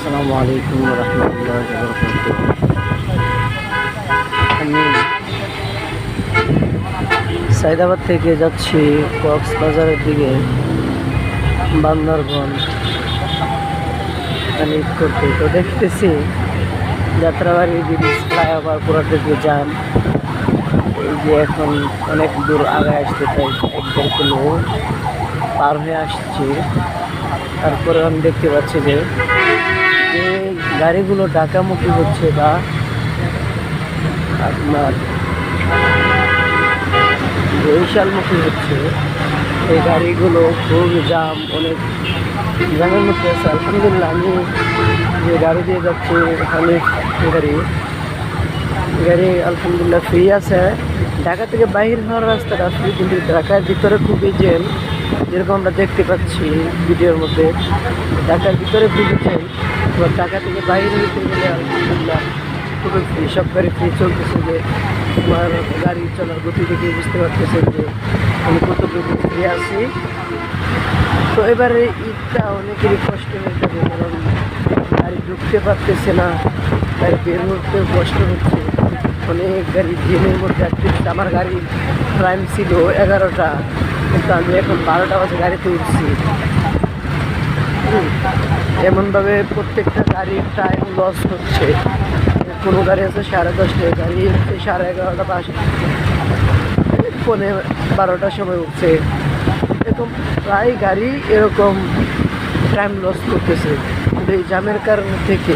আসসালামু আলাইকুম রহমতুল্লাহ বরকাতুহ। আমি সাইদাবাদ থেকে যাচ্ছি কক্সবাজারের দিকে, বান্দরবন ঈদ করতে। তো দেখতেছি যাত্রাবাড়ি ব্রিজ ফ্লাইওভার পুরোটুকু জ্যাম। এই যে এখন অনেক দূর আগে আসতে, প্রায় 1-1.5 কিলো পার হয়ে আসছি। তারপরে আমি দেখতে পাচ্ছি যে গাড়িগুলো ঢাকামুখী হচ্ছে বা আপনার বরিশালমুখী হচ্ছে, এই গাড়িগুলো খুব জ্যাম, অনেক জ্যামের মধ্যে আছে। আলহামদুলিল্লাহ আমি যে গাড়ি দিয়ে যাচ্ছি হানিফ গাড়ি আলহামদুলিল্লাহ ফ্রি আছে। ঢাকা থেকে বাহির হওয়ার রাস্তাটা ফ্রি, কিন্তু ঢাকার ভিতরে খুবই জ্যাম, যেরকম আমরা দেখতে পাচ্ছি ভিডিওর মধ্যে। ঢাকার ভিতরে খুবই জ্যাম, এবার ঢাকা থেকে বাইরে হইতে গেলে আলহামদুলিল্লাহ খুবই ফ্রি, সব গাড়ি ফ্রি চলতেছে। যে আমার গাড়ি চলার গতি দেখে বুঝতে পারতেছেন যে আমি কতটুকু ফ্রি আছি। তো এবারে ঈদটা অনেকেরই কষ্ট হয়ে যাবে, কারণ গাড়ি ঢুকতে পারতেছে না, গাড়ি বের করতেও কষ্ট হচ্ছে। অনেক গাড়ি জ্যামের মধ্যে আসতেছে। আমার গাড়ির টাইম ছিল 11টা, কিন্তু আমি এখন 12টা বাজে গাড়িতে উঠছি। এমনভাবে প্রত্যেকটা গাড়ির টাইম লস হচ্ছে। কোনো গাড়ি আছে 10:30টায়, গাড়ি হচ্ছে 11:30টা, 12টার সময় উঠছে। এরকম প্রায় গাড়ি এরকম টাইম লস করতেছে এই জ্যামের কারণ থেকে।